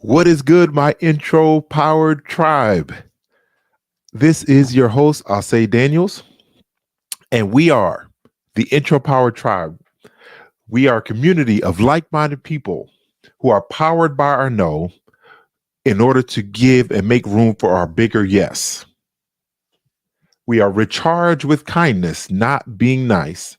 What is good, my intro powered tribe? This is your host, Ase Daniels, and we are the intro powered tribe. We are a community of like minded people who are powered by our no in order to give and make room for our bigger yes. We are recharged with kindness, not being nice,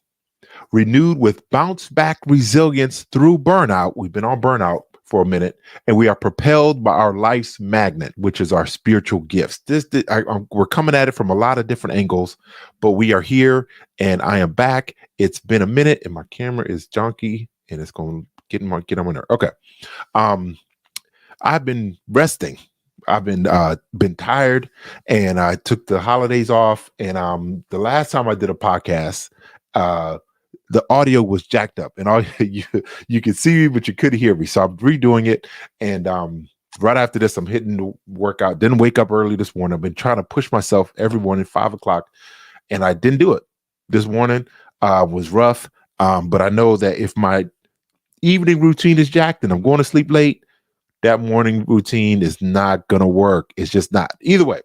renewed with bounce back resilience through burnout. We've been on burnout for a minute, and we are propelled by our life's magnet, which is our spiritual gifts. We're coming at it from a lot of different angles, but we are here, and I am back. It's been a minute, and my camera is junky, and it's going to get on my nerve. Okay, I've been resting. I've been tired, and I took the holidays off. And the last time I did a podcast, the audio was jacked up, and all you could see me, but you couldn't hear me. So I'm redoing it, and right after this, I'm hitting the workout. Didn't wake up early this morning. I've been trying to push myself every morning, 5 o'clock, and I didn't do it. This morning was rough, but I know that if my evening routine is jacked and I'm going to sleep late, that morning routine is not going to work. It's just not. Either way,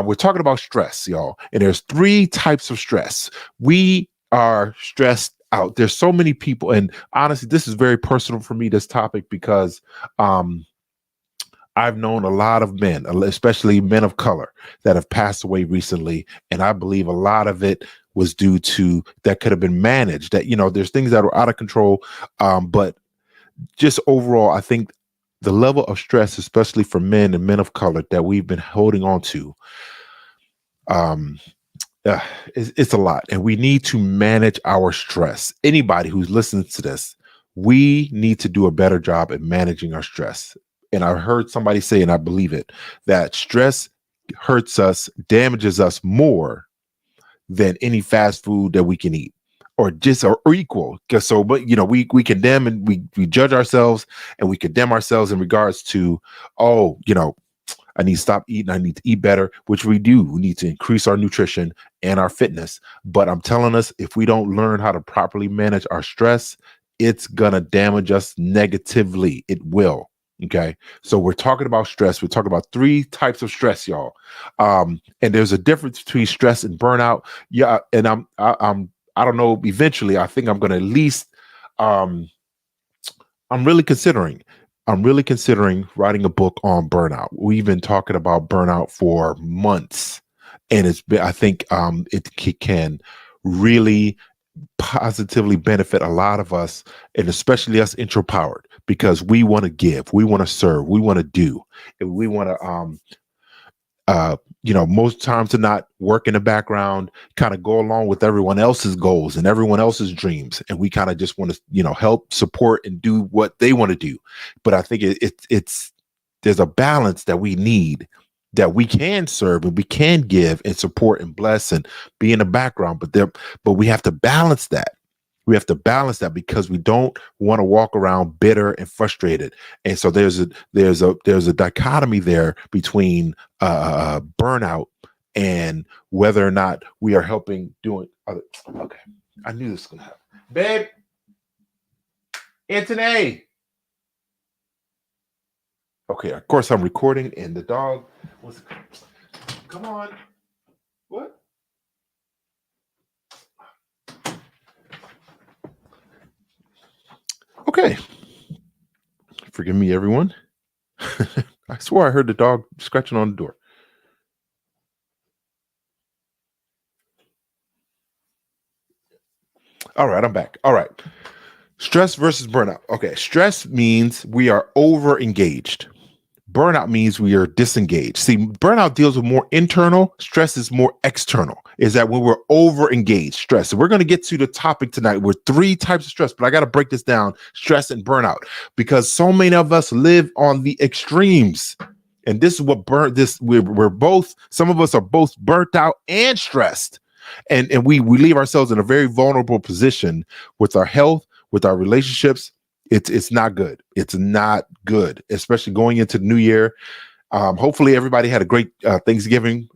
we're talking about stress, y'all. And there's 3 types of stress. We are stressed out. There's so many people. And honestly, this is very personal for me, this topic, because I've known a lot of men, especially men of color, that have passed away recently. And I believe a lot of it was due to that could have been managed. That, there's things that are out of control. But just overall, I think the level of stress, especially for men and men of color, that we've been holding on to, it's a lot. And we need to manage our stress. Anybody who's listening to this, we need to do a better job at managing our stress. And I heard somebody say, and I believe it, that stress hurts us, damages us more than any fast food that we can eat, or equal. Because we condemn and we judge ourselves, and we condemn ourselves in regards to, I need to stop eating, I need to eat better, which we do. We need to increase our nutrition and our fitness. But I'm telling us, if we don't learn how to properly manage our stress, it's gonna damage us negatively. It will. Okay. So we're talking about stress. We're talking about 3 types of stress, y'all. And there's a difference between stress and burnout. Yeah. And I don't know, eventually, I think I'm going to at least, I'm really considering writing a book on burnout. We've been talking about burnout for months, and I think it can really positively benefit a lot of us, and especially us intro powered, because we want to give, we want to serve, we want to do, and we want to most times to not work in the background, kind of go along with everyone else's goals and everyone else's dreams. And we kind of just want to, help, support, and do what they want to do. But I think it's there's a balance that we need, that we can serve and we can give and support and bless and be in the background. But we have to balance that. We have to balance that, because we don't want to walk around bitter and frustrated. And so there's a dichotomy there between burnout and whether or not we are helping doing other. Okay, I knew this was gonna happen, babe. Anthony. Okay, of course I'm recording, and the dog was. Come on. What? Okay. Forgive me, everyone. I swore I heard the dog scratching on the door. All right, I'm back. All right. Stress versus burnout. Okay. Stress means we are over engaged. Burnout means we are disengaged. See, burnout deals with more internal, stress is more external. Is that when we're over engaged, stress. So we're going to get to the topic tonight with 3 types of stress, but I got to break this down, stress and burnout, because so many of us live on the extremes. And this is what we're both, some of us are both burnt out and stressed. And we leave ourselves in a very vulnerable position with our health, with our relationships. It's not good. It's not good, especially going into the new year. Hopefully everybody had a great Thanksgiving.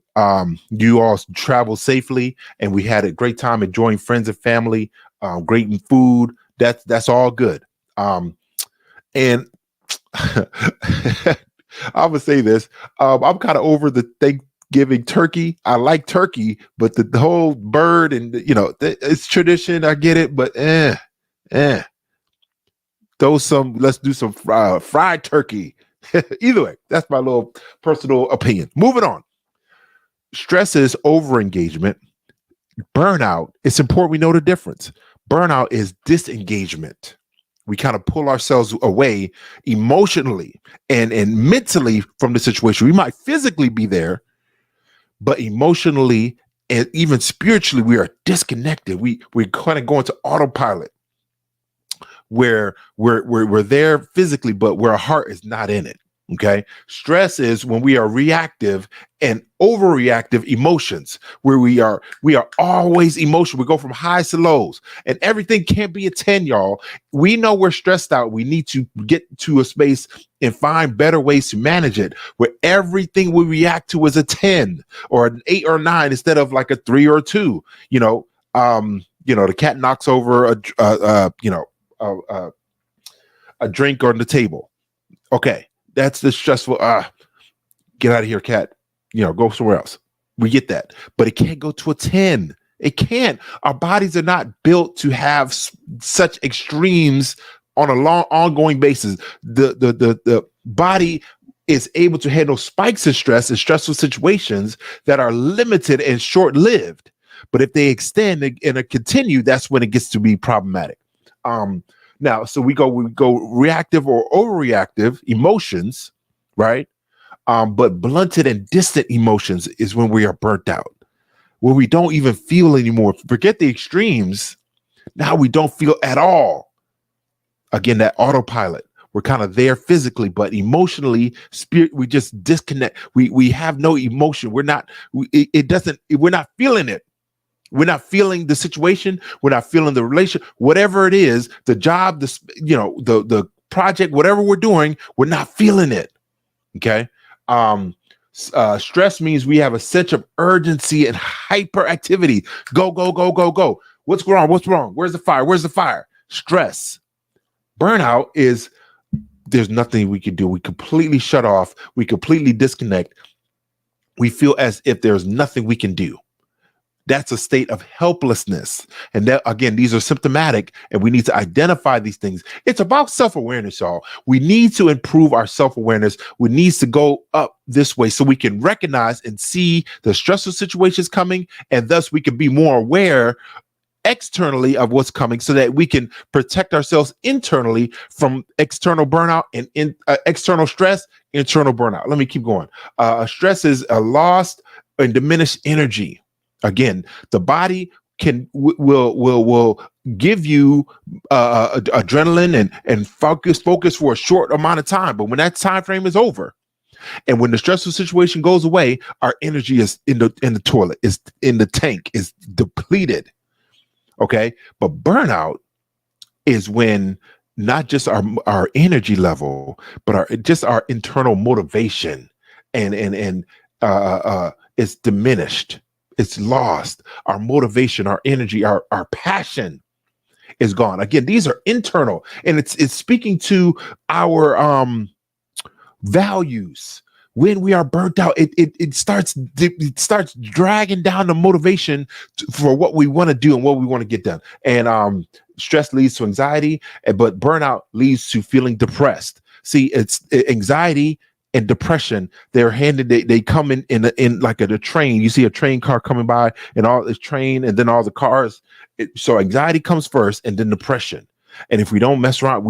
You all traveled safely, and we had a great time enjoying friends and family, great food. That's all good. And I'm gonna say this. I'm kind of over the Thanksgiving turkey. I like turkey, but the whole bird and it's tradition. I get it, but eh. Let's do some fried turkey. Either way, that's my little personal opinion. Moving on. Stress is over engagement. Burnout, it's important we know the difference. Burnout is disengagement. We kind of pull ourselves away emotionally and mentally from the situation. We might physically be there, but emotionally and even spiritually, we are disconnected. We kind of go into autopilot where we're there physically, but where our heart is not in it. Okay. Stress is when we are reactive and overreactive emotions, where we are always emotional. We go from highs to lows, and everything can't be a 10, y'all. We know we're stressed out. We need to get to a space and find better ways to manage it, where everything we react to is a 10 or an 8 or 9 instead of like a 3 or a 2. The cat knocks over a drink on the table. Okay, that's the stressful. Get out of here, cat. Go somewhere else. We get that, but it can't go to a 10. It can't. Our bodies are not built to have such extremes on a long, ongoing basis. The body is able to handle spikes of stress in stressful situations that are limited and short-lived. But if they extend and continue, that's when it gets to be problematic. Now, so we go reactive or overreactive emotions, right? But blunted and distant emotions is when we are burnt out, where we don't even feel anymore. Forget the extremes. Now we don't feel at all. Again, that autopilot. We're kind of there physically, but emotionally, we just disconnect. We have no emotion. We're not feeling it. We're not feeling the situation. We're not feeling the relation, whatever it is, the job, the project, whatever we're doing, we're not feeling it. Okay. Stress means we have a sense of urgency and hyperactivity. Go, go, go, go, go. What's wrong? What's wrong? Where's the fire? Where's the fire? Stress. Burnout is there's nothing we can do. We completely shut off. We completely disconnect. We feel as if there's nothing we can do. That's a state of helplessness. And that, again, these are symptomatic, and we need to identify these things. It's about self-awareness, y'all. We need to improve our self-awareness. We need to go up this way so we can recognize and see the stressful situations coming, and thus we can be more aware externally of what's coming so that we can protect ourselves internally from external burnout and external stress, internal burnout. Let me keep going. Stress is a lost and diminished energy. Again, the body will give you adrenaline and focus for a short amount of time, but when that time frame is over, and when the stressful situation goes away, our energy is in the toilet, is in the tank, is depleted. Okay, but burnout is when not just our energy level, but our internal motivation and it's diminished. It's lost. Our motivation, our energy, our passion is gone. Again, these are internal, and it's speaking to our values. When we are burnt out, it starts dragging down the motivation for what we want to do and what we want to get done. And stress leads to anxiety, but burnout leads to feeling depressed. See, it's anxiety and depression. They come in like a train. You see a train car coming by, and all this train, and then all the cars. So anxiety comes first, and then depression. And if we don't mess around,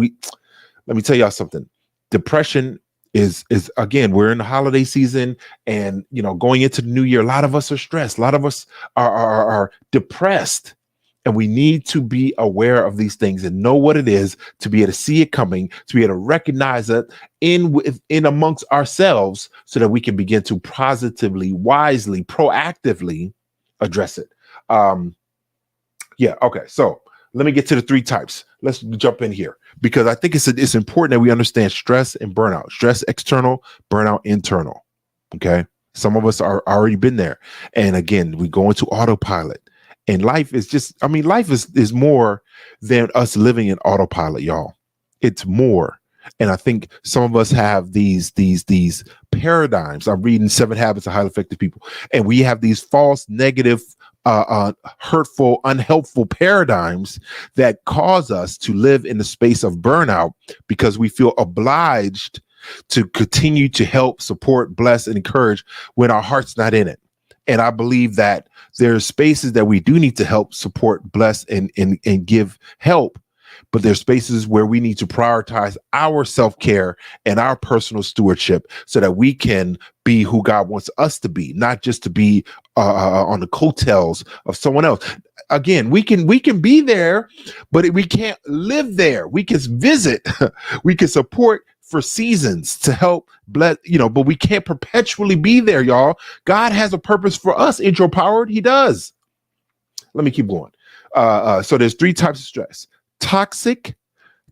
let me tell y'all something. Depression is again, we're in the holiday season, and going into the new year, a lot of us are stressed. A lot of us are depressed. And we need to be aware of these things and know what it is, to be able to see it coming, to be able to recognize it in amongst ourselves, so that we can begin to positively, wisely, proactively address it. Okay. So let me get to the 3 types. Let's jump in here, because I think it's important that we understand stress and burnout. Stress external, burnout internal. Okay. Some of us are already been there. And again, we go into autopilot. And life is more than us living in autopilot, y'all. It's more. And I think some of us have these paradigms. I'm reading Seven Habits of Highly Effective People, and we have these false, negative, hurtful, unhelpful paradigms that cause us to live in the space of burnout because we feel obliged to continue to help, support, bless, and encourage when our heart's not in it. And I believe that there's spaces that we do need to help, support, bless, and give help. But there's spaces where we need to prioritize our self-care and our personal stewardship so that we can be who God wants us to be, not just to be on the coattails of someone else. Again, we can be there, but we can't live there. We can visit, we can support for seasons to help bless, but we can't perpetually be there, y'all. God has a purpose for us. Intro powered, he does. Let me keep going. So there's 3 types of stress: toxic,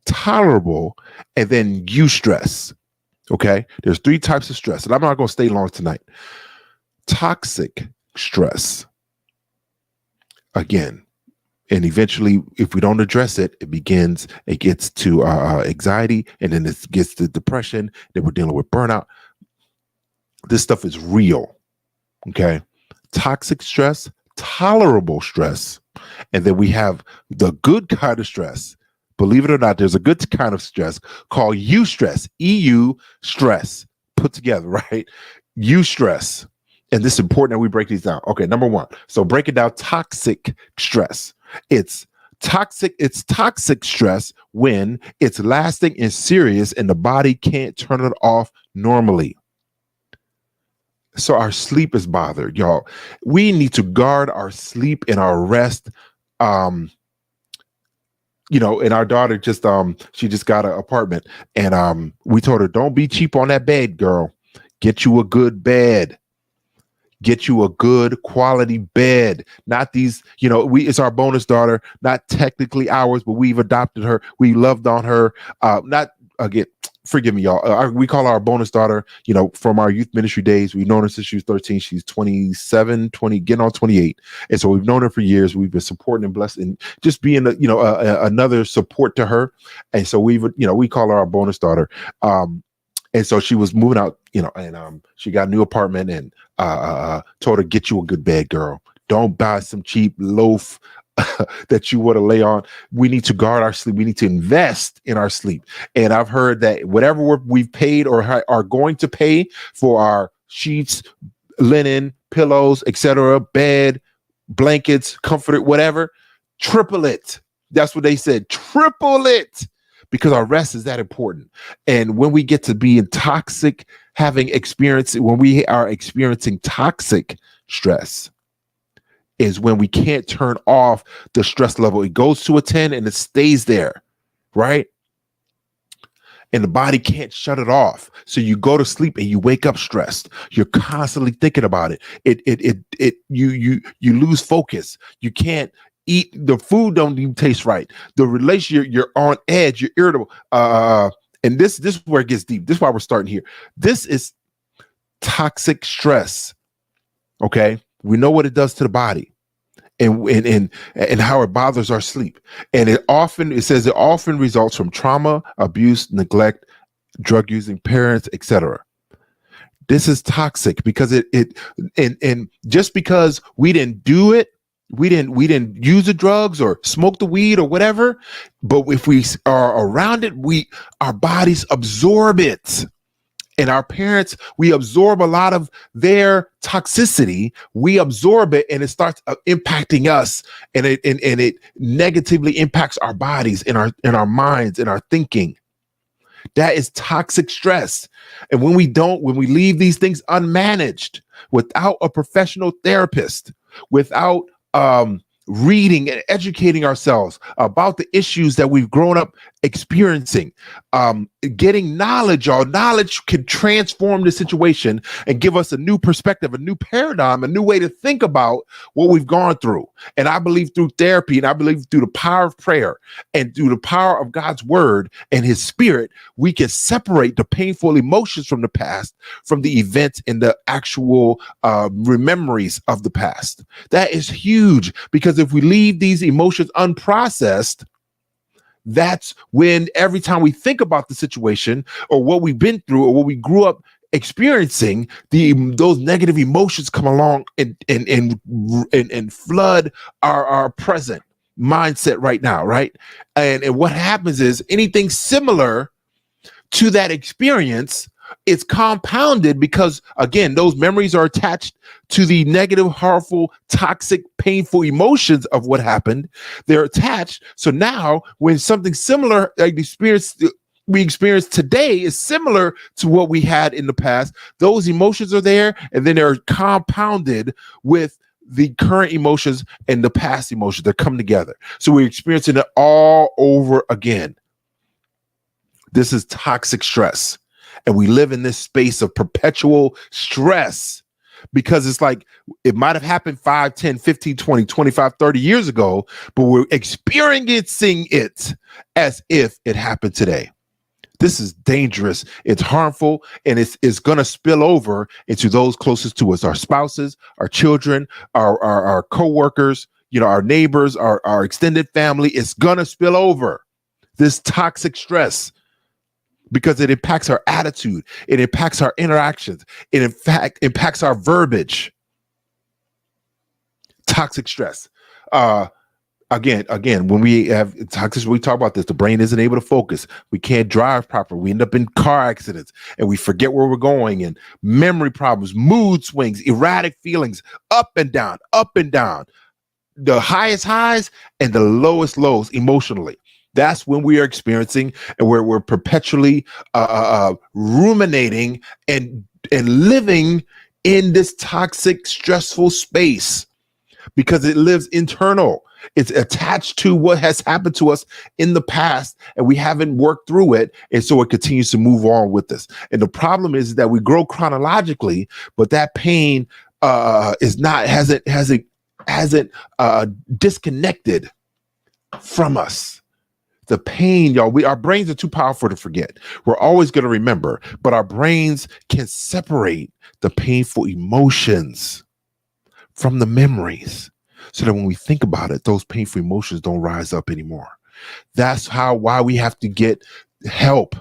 tolerable, and then eustress. Okay, there's 3 types of stress, and I'm not going to stay long tonight. Toxic stress, again, and eventually, if we don't address it, it gets to anxiety, and then it gets to depression. Then we're dealing with burnout. This stuff is real. Okay, toxic stress, tolerable stress, and then we have the good kind of stress. Believe it or not, there's a good kind of stress called eustress, EU stress, put together, right? Eustress. And this is important that we break these down. Okay, number 1. So break it down. Toxic stress. It's toxic stress when it's lasting and serious and the body can't turn it off normally. So our sleep is bothered, y'all. We need to guard our sleep and our rest. And our daughter she just got an apartment, and we told her, don't be cheap on that bed, girl. Get you a good bed. Get you a good quality bed. Not these, it's our bonus daughter, not technically ours, but we've adopted her. We loved on her. Forgive me, y'all. We call her our bonus daughter, from our youth ministry days. We've known her since she was 13. She's 27, getting on 28. And so we've known her for years. We've been supporting and blessed and just being, another support to her. And so we call her our bonus daughter. And so she was moving out, and she got a new apartment, and told her, get you a good bed, girl. Don't buy some cheap loaf that you want to lay on. We need to guard our sleep. We need to invest in our sleep. And I've heard that whatever we've paid or are going to pay for our sheets, linen, pillows, etc., bed, blankets, comforter, whatever, triple it. That's what they said. Triple it. Because our rest is that important. And when we get to be in toxic, when we are experiencing toxic stress, is when we can't turn off the stress level. It goes to a 10 and it stays there, right? And the body can't shut it off. So you go to sleep and you wake up stressed. You're constantly thinking about it. You lose focus. You can't eat. The food don't even taste right. The relationship, you're on edge. You're irritable. And this is where it gets deep. This is why we're starting here. This is toxic stress. Okay, we know what it does to the body, and how it bothers our sleep. And it often results from trauma, abuse, neglect, drug using parents, etc. This is toxic because and just because we didn't do it, we didn't use the drugs or smoke the weed or whatever, but if we are around it, our bodies absorb it. And our parents, we absorb a lot of their toxicity. We absorb it, and it starts impacting us, and it negatively impacts our bodies, in our minds, in our thinking. That is toxic stress. And when we leave these things unmanaged, without a professional therapist, without reading and educating ourselves about the issues that we've grown up experiencing, getting knowledge. Knowledge can transform the situation and give us a new perspective, a new paradigm, a new way to think about what we've gone through. And I believe through therapy, and I believe through the power of prayer and through the power of God's word and his spirit, we can separate the painful emotions from the past from the events and the actual memories of the past. That is huge, because if we leave these emotions unprocessed, That's when every time we think about the situation or what we've been through or what we grew up experiencing, those negative emotions come along and flood our present mindset right now, right? And what happens is anything similar to that experience, it's compounded because, again, those memories are attached to the negative, harmful, toxic, painful emotions of what happened. They're attached. So now when something similar we experience today is similar to what we had in the past, those emotions are there, and then they're compounded with the current emotions and the past emotions that come together. So we're experiencing it all over again. This is toxic stress. And we live in this space of perpetual stress because it's like it might have happened 5, 10, 15, 20, 25, 30 years ago, but we're experiencing it as if it happened today. This is dangerous. It's harmful, and it's going to spill over into those closest to us, our spouses, our children, our co-workers, our neighbors, our extended family. It's going to spill over, this toxic stress, because it impacts our attitude. It impacts our interactions. It, in fact, impacts our verbiage. Toxic stress. Again, when we have toxic, we talk about this, the brain isn't able to focus. We can't drive properly. We end up in car accidents and we forget where we're going, and memory problems, mood swings, erratic feelings, up and down, the highest highs and the lowest lows emotionally. That's when we are experiencing and where we're perpetually ruminating and living in this toxic, stressful space because it lives internal. It's attached to what has happened to us in the past, and we haven't worked through it, and so it continues to move on with us. And the problem is that we grow chronologically, but that pain hasn't disconnected from us. The pain, y'all, our brains are too powerful to forget. We're always going to remember, but our brains can separate the painful emotions from the memories, so that when we think about it, those painful emotions don't rise up anymore. That's why we have to get help.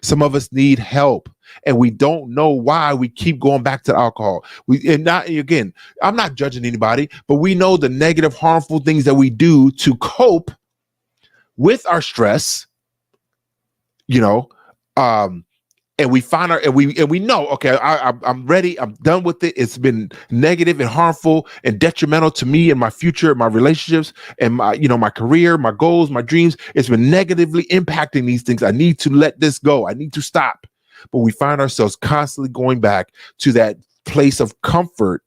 Some of us need help, and we don't know why we keep going back to alcohol. I'm not judging anybody, but we know the negative, harmful things that we do to cope with our stress, and we find we know, okay, I'm ready. I'm done with it. It's been negative and harmful and detrimental to me and my future, my relationships, and my career, my goals, my dreams. It's been negatively impacting these things. I need to let this go. I need to stop. But we find ourselves constantly going back to that place of comfort,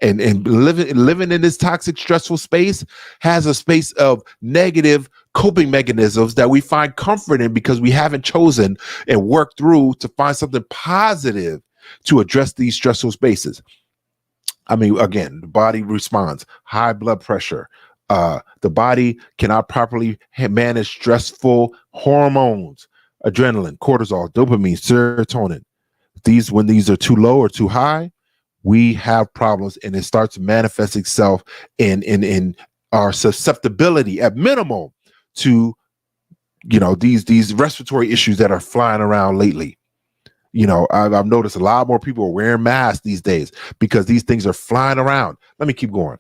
and living in this toxic, stressful space has a space of negative coping mechanisms that we find comfort in because we haven't chosen and worked through to find something positive to address these stressful spaces. I mean, again, the body responds. High blood pressure. The body cannot properly manage stressful hormones, adrenaline, cortisol, dopamine, serotonin. When these are too low or too high, we have problems, and it starts to manifest itself in our susceptibility at minimum to these respiratory issues that are flying around lately. I've noticed a lot more people are wearing masks these days because these things are flying around. Let me keep going.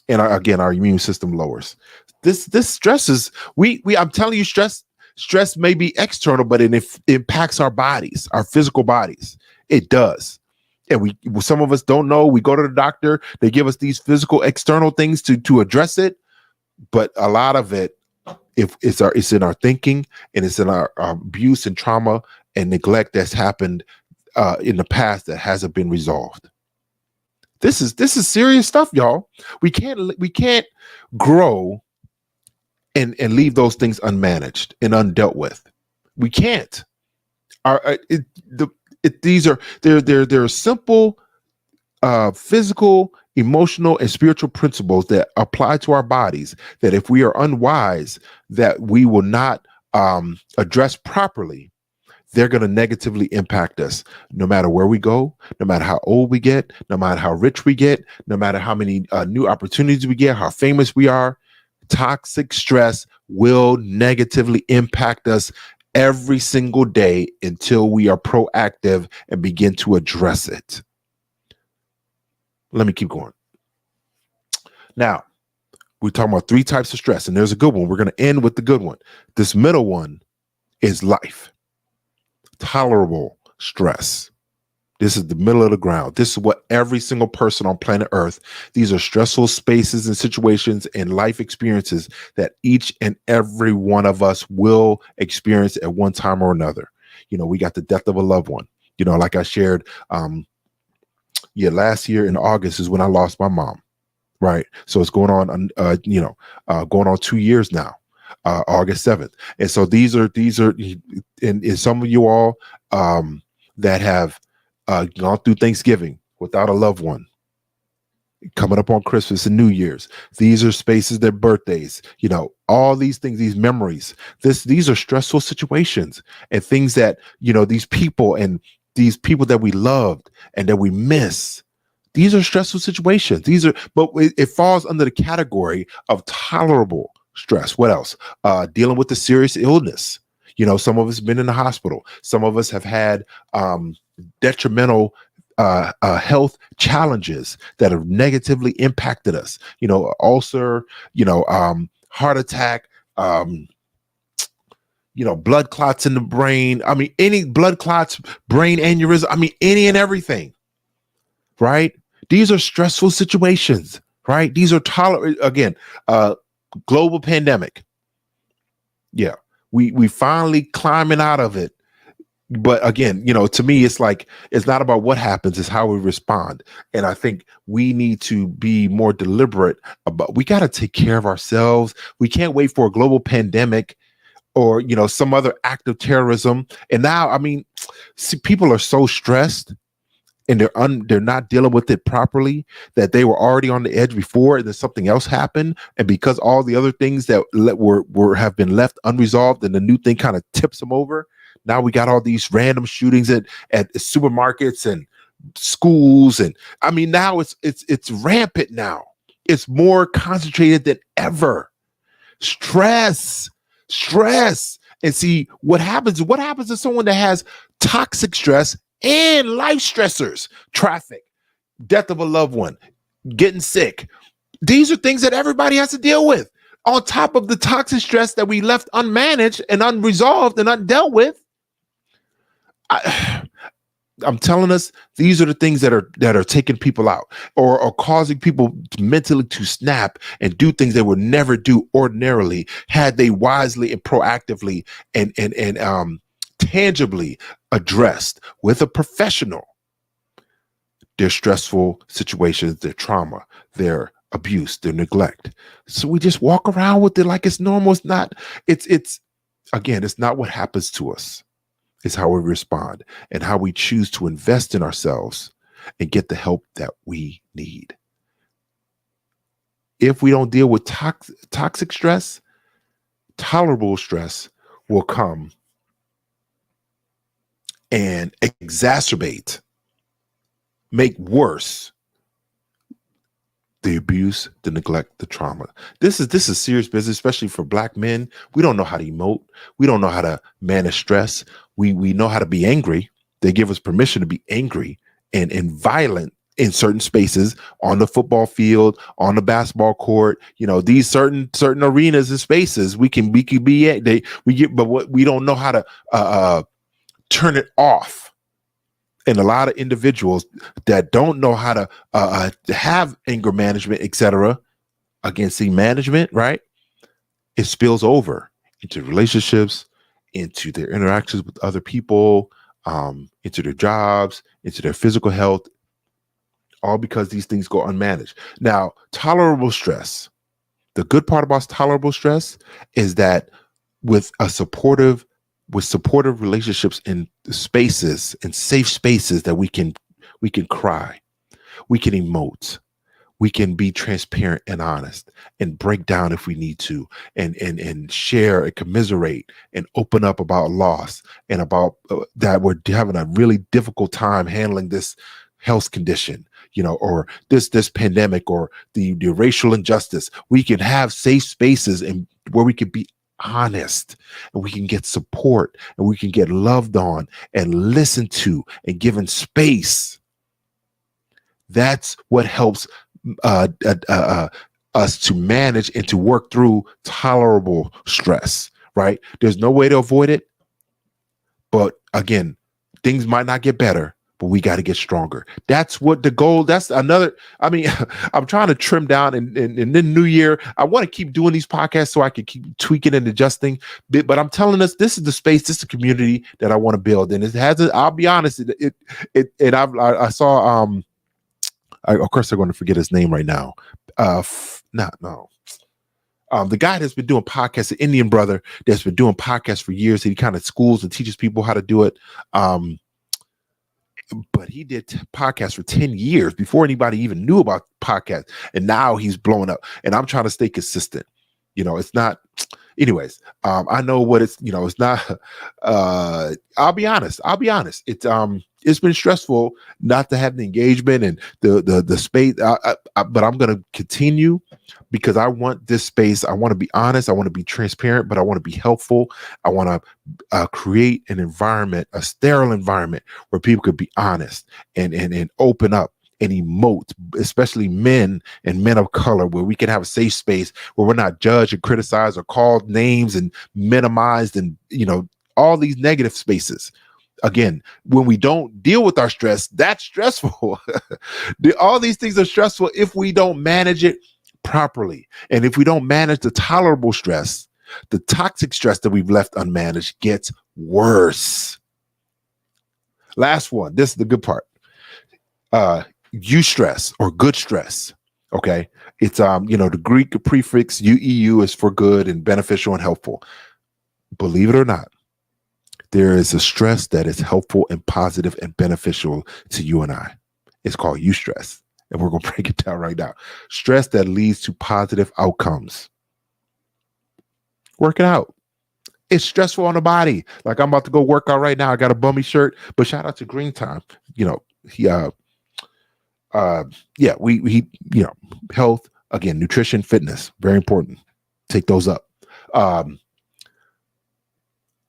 And our immune system lowers. This stress is I'm telling you, stress may be external, but it impacts our bodies, our physical bodies. It does. And some of us don't know. We go to the doctor, they give us these physical external things to address it, but a lot of it, it's in our thinking, and it's in our abuse and trauma and neglect that's happened in the past that hasn't been resolved. This is serious stuff, y'all. We can't grow and leave those things unmanaged and undealt with. We can't. They're simple physical, emotional, and spiritual principles that apply to our bodies that if we are unwise, that we will not address properly, they're going to negatively impact us no matter where we go, no matter how old we get, no matter how rich we get, no matter how many new opportunities we get, how famous we are. Toxic stress will negatively impact us every single day until we are proactive and begin to address it. Let me keep going. Now, we're talking about 3 types of stress, and there's a good one. We're going to end with the good one. This middle one is life. Tolerable stress. This is the middle of the ground. This is what every single person on planet Earth, these are stressful spaces and situations and life experiences that each and every one of us will experience at one time or another. We got the death of a loved one. Like I shared, last year in August is when I lost my mom. Right. So it's going on, going on 2 years now, August 7th. And so these are, and some of you all that have gone through Thanksgiving without a loved one, coming up on Christmas and New Year's. These are spaces, their birthdays, all these things, these memories. These are stressful situations and things that, these people that we loved and that we miss. These are stressful situations. But it falls under the category of tolerable stress. What else? Dealing with the serious illness. Some of us have been in the hospital. Some of us have had detrimental health challenges that have negatively impacted us. Ulcer, heart attack, blood clots in the brain. I mean, any blood clots, brain aneurysm. I mean, any and everything. Right? These are stressful situations, right? These are global pandemic. Yeah. We finally climbing out of it. But again, to me, it's like, it's not about what happens, it's how we respond. And I think we need to be more deliberate we got to take care of ourselves. We can't wait for a global pandemic or, some other act of terrorism. And now, people are so stressed and they're not dealing with it properly, that they were already on the edge before and then something else happened. And because all the other things that have been left unresolved and the new thing kind of tips them over, now we got all these random shootings at supermarkets and schools. And now it's rampant now. It's more concentrated than ever. Stress. And see, what happens to someone that has toxic stress and life stressors, traffic, death of a loved one, getting sick. These are things that everybody has to deal with on top of the toxic stress that we left unmanaged and unresolved and undealt with. I'm telling us, these are the things that are taking people out or causing people mentally to snap and do things they would never do ordinarily had they wisely and proactively and tangibly addressed with a professional their stressful situations, their trauma, their abuse, their neglect. So we just walk around with it like it's normal. It's not. It's not what happens to us. It's how we respond and how we choose to invest in ourselves and get the help that we need. If we don't deal with toxic stress, tolerable stress will come and exacerbate, make worse the abuse, the neglect, the trauma. This is serious business, especially for Black men. We don't know how to emote. We don't know how to manage stress. We know how to be angry. They give us permission to be angry and violent in certain spaces, on the football field, on the basketball court. These certain arenas and spaces we can be at. But what we don't know how to turn it off. And a lot of individuals that don't know how to have anger management, etc., against the management, right? It spills over into relationships, into their interactions with other people, into their jobs, into their physical health, all because these things go unmanaged. Now, tolerable stress. The good part about tolerable stress is that with supportive relationships in spaces and safe spaces that we can cry, we can emote, we can be transparent and honest and break down if we need to, and share and commiserate and open up about loss and about that we're having a really difficult time handling this health condition, or this pandemic or the racial injustice. We can have safe spaces and be honest, and we can get support, and we can get loved on and listened to and given space. That's what helps us to manage and to work through tolerable stress, right? There's no way to avoid it. But again, things might not get better, but we got to get stronger. That's what the goal. That's another. I mean, I'm trying to trim down, and in the new year, I want to keep doing these podcasts so I can keep tweaking and adjusting. But I'm telling us, this is the space, this is the community that I want to build, and it has. I'll be honest. I saw. Of course, I'm going to forget his name right now. No. The guy that's been doing podcasts, the Indian brother that's been doing podcasts for years. He kind of schools and teaches people how to do it. But he did podcasts for 10 years before anybody even knew about podcasts. And now he's blowing up. And I'm trying to stay consistent. It's not. Anyways, I know what it's, it's not. I'll be honest. It's been stressful not to have the engagement and the space, but I'm going to continue because I want this space. I want to be honest. I want to be transparent, but I want to be helpful. I want to create an environment, a sterile environment where people could be honest and open up and emote, especially men and men of color, where we can have a safe space where we're not judged and criticized or called names and minimized and, all these negative spaces. Again, when we don't deal with our stress, that's stressful. All these things are stressful if we don't manage it properly. And if we don't manage the tolerable stress, the toxic stress that we've left unmanaged gets worse. Last one. This is the good part. Eustress or good stress. Okay. It's, the Greek prefix UEU is for good and beneficial and helpful. Believe it or not, there is a stress that is helpful and positive and beneficial to you and I. It's called eustress. And we're going to break it down right now. Stress that leads to positive outcomes. Work it out. It's stressful on the body. Like I'm about to go work out right now. I got a bummy shirt, but shout out to Green Time. We health, again, nutrition, fitness, very important. Take those up.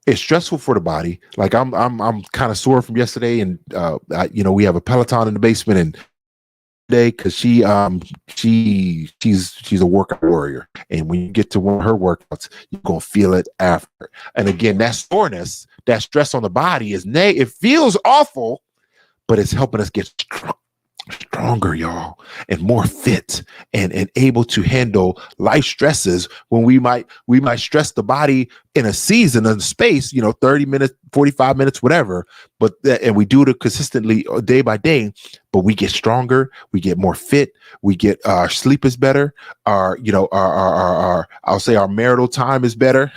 It's stressful for the body. Like I'm kind of sore from yesterday, and we have a Peloton in the basement, and today because she's a workout warrior, and when you get to one of her workouts, you're gonna feel it after. And again, that soreness, that stress on the body it feels awful, but it's helping us get stronger, y'all, and more fit and able to handle life stresses when we might stress the body in a season and space, 30 minutes, 45 minutes, whatever. And we do it consistently day by day, but we get stronger, we get more fit, we get our sleep is better, our I'll say our marital time is better.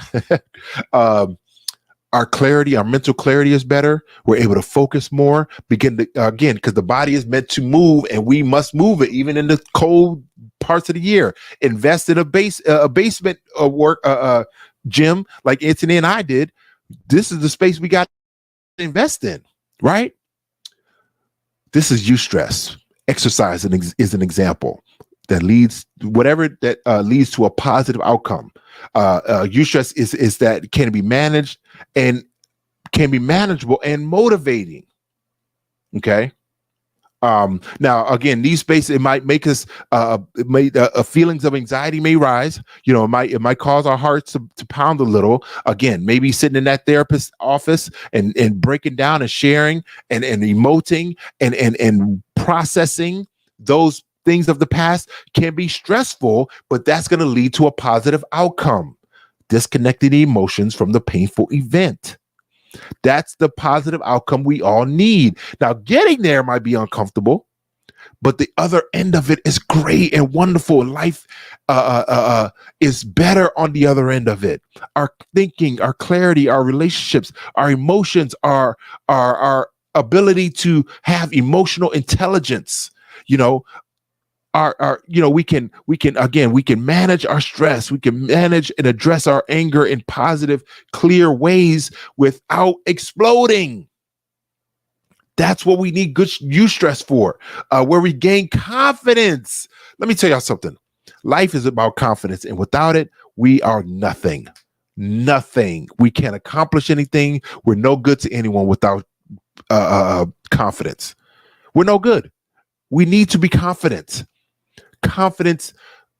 Our clarity, our mental clarity is better. We're able to focus more, because the body is meant to move, and we must move it even in the cold parts of the year. Invest in a basement gym like Anthony and I did. This is the space we got to invest in, right? This is eustress. Exercise is an example that leads to a positive outcome. Eustress is that can be managed and can be manageable and motivating. Okay. Now again, these spaces, it might make us feelings of anxiety may rise. It might cause our hearts to pound a little. Again, maybe sitting in that therapist's office and breaking down and sharing and emoting and processing those things of the past can be stressful, but that's going to lead to a positive outcome. Disconnecting the emotions from the painful event. That's the positive outcome we all need. Now, getting there might be uncomfortable, but the other end of it is great and wonderful. Life is better on the other end of it. Our thinking, our clarity, our relationships, our emotions, our ability to have emotional intelligence, we can manage our stress. We can manage and address our anger in positive, clear ways without exploding. That's what we need good eustress for, where we gain confidence. Let me tell y'all something. Life is about confidence, and without it, we are nothing. Nothing. We can't accomplish anything. We're no good to anyone without confidence. We're no good. We need to be confident. Confidence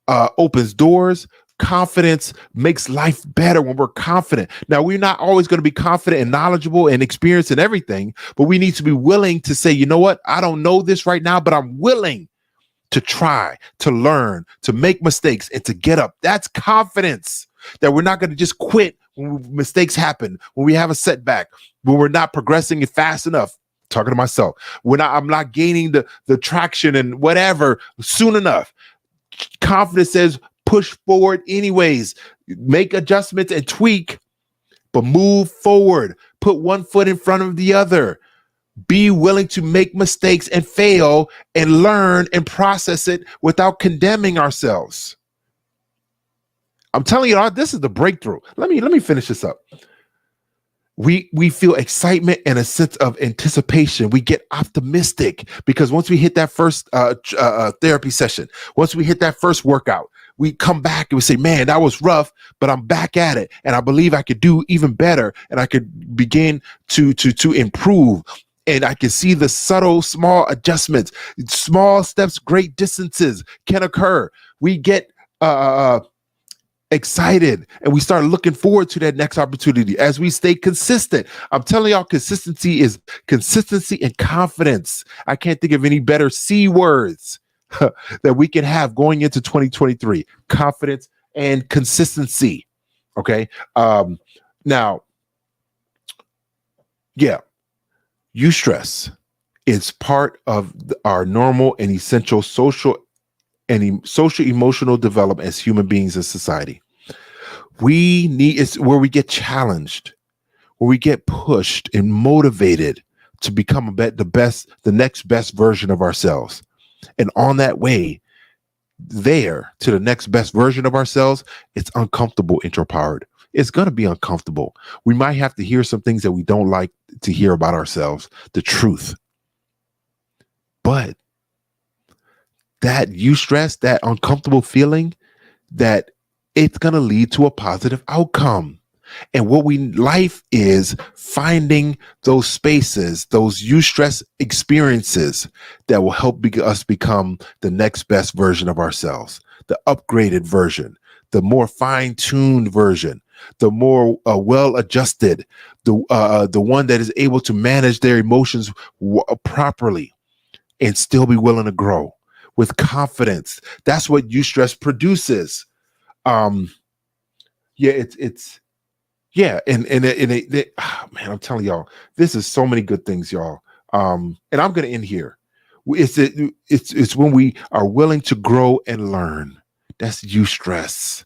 opens doors. Confidence makes life better when we're confident. Now, we're not always going to be confident and knowledgeable and experienced in everything, but we need to be willing to say, you know what? I don't know this right now, but I'm willing to try, to learn, to make mistakes, and to get up. That's confidence, that we're not going to just quit when mistakes happen, when we have a setback, when we're not progressing fast enough. Talking to myself, I'm not gaining the traction and whatever soon enough. Confidence says push forward anyways, make adjustments and tweak, but move forward. Put one foot in front of the other. Be willing to make mistakes and fail and learn and process it without condemning ourselves. I'm telling you, this is the breakthrough. Let me finish this up. We feel excitement and a sense of anticipation. We get optimistic because once we hit that first therapy session, once we hit that first workout, we come back and we say, man, that was rough, but I'm back at it. And I believe I could do even better. And I could begin to improve. And I can see the subtle, small adjustments, small steps, great distances can occur. We get excited and we start looking forward to that next opportunity as we stay consistent. I'm telling y'all, consistency is consistency and confidence. I can't think of any better C words that we can have going into 2023. Confidence and consistency. Okay. Now, yeah, eustress is part of our normal and essential social emotional development as human beings in society. It's where we get challenged, where we get pushed and motivated to become the next best version of ourselves. And on that way there to the next best version of ourselves, it's uncomfortable, intro-powered. It's going to be uncomfortable. We might have to hear some things that we don't like to hear about ourselves, the truth. But that eustress, that uncomfortable feeling, that it's going to lead to a positive outcome. And life is finding those spaces, those eustress experiences that will help us become the next best version of ourselves, the upgraded version, the more fine-tuned version, the more well-adjusted, the one that is able to manage their emotions properly and still be willing to grow with confidence. That's what eustress produces. Man, I'm telling y'all, this is so many good things, y'all. And I'm going to end here. It's when we are willing to grow and learn. That's eustress.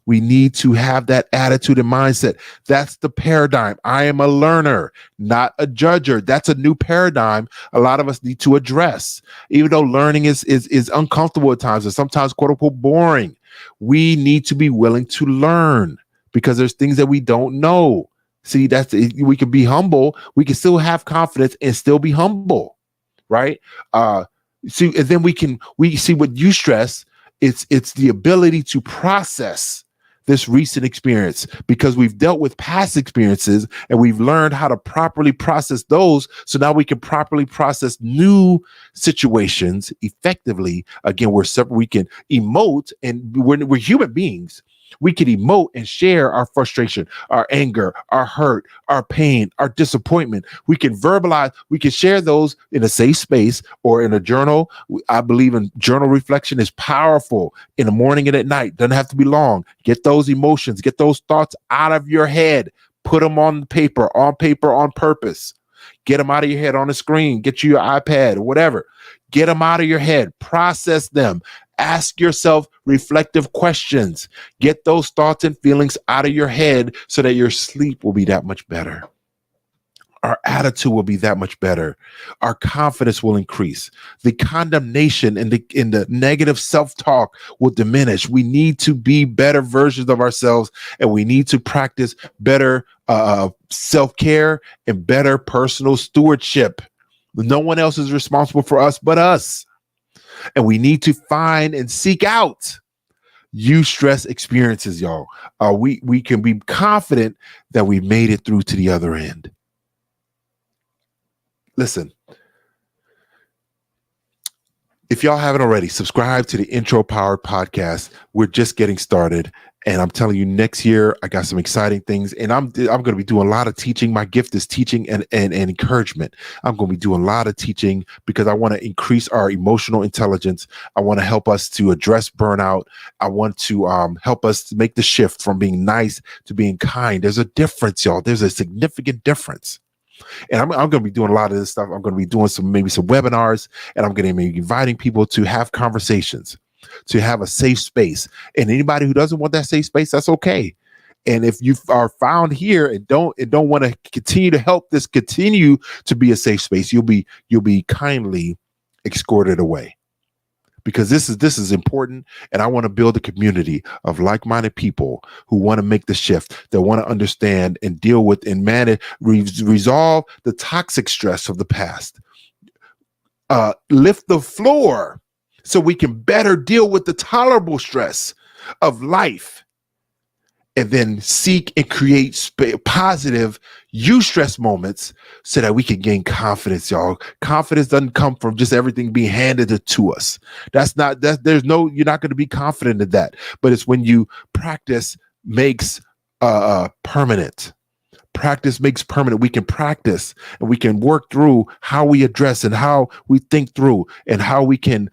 We need to have that attitude and mindset. That's the paradigm. I am a learner, not a judger. That's a new paradigm a lot of us need to address. Even though learning is uncomfortable at times and sometimes quote unquote boring, we need to be willing to learn because there's things that we don't know. See, we can be humble. We can still have confidence and still be humble, right? And then we see what eustress. It's the ability to process this recent experience because we've dealt with past experiences and we've learned how to properly process those. So now we can properly process new situations effectively. Again, we can emote, and we're human beings. We can emote and share our frustration, our anger, our hurt, our pain, our disappointment. We can verbalize, we can share those in a safe space or in a journal. I believe in journal reflection is powerful in the morning and at night. Doesn't have to be long. Get those emotions, get those thoughts out of your head. Put them on paper on purpose. Get them out of your head on the screen. Get you your iPad or whatever. Get them out of your head. Process them. Ask yourself reflective questions. Get those thoughts and feelings out of your head so that your sleep will be that much better. Our attitude will be that much better. Our confidence will increase. The condemnation and the negative self-talk will diminish. We need to be better versions of ourselves, and we need to practice better self-care and better personal stewardship. No one else is responsible for us but us. And we need to find and seek out eustress experiences, y'all. We can be confident that we made it through to the other end. Listen, if y'all haven't already, subscribe to the Intro Powered Podcast. We're just getting started. And I'm telling you, next year, I got some exciting things. And I'm going to be doing a lot of teaching. My gift is teaching and encouragement. I'm going to be doing a lot of teaching because I want to increase our emotional intelligence. I want to help us to address burnout. I want to help us to make the shift from being nice to being kind. There's a difference, y'all. There's a significant difference. And I'm going to be doing a lot of this stuff. I'm going to be doing maybe some webinars, and I'm going to be inviting people to have conversations, to have a safe space. And anybody who doesn't want that safe space, that's okay. And if you are found here and don't want to continue to help this continue to be a safe space, you'll be kindly escorted away. Because this is important, and I want to build a community of like-minded people who want to make the shift, that want to understand and deal with and manage, resolve the toxic stress of the past, lift the floor so we can better deal with the tolerable stress of life, and then seek and create positive eustress moments so that we can gain confidence, y'all. Confidence doesn't come from just everything being handed to us. You're not going to be confident in that. But it's when you practice makes permanent. Practice makes permanent. We can practice and we can work through how we address and how we think through and how we can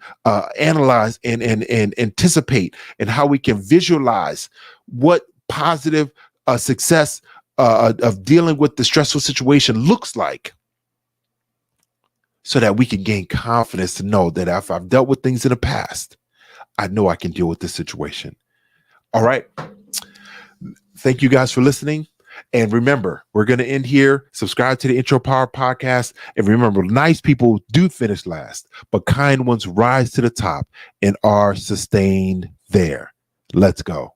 analyze and anticipate and how we can visualize what positive success of dealing with the stressful situation looks like, so that we can gain confidence to know that if I've dealt with things in the past, I know I can deal with this situation. All right. Thank you guys for listening. And remember, we're going to end here. Subscribe to the Intro Power Podcast. And remember, nice people do finish last, but kind ones rise to the top and are sustained there. Let's go.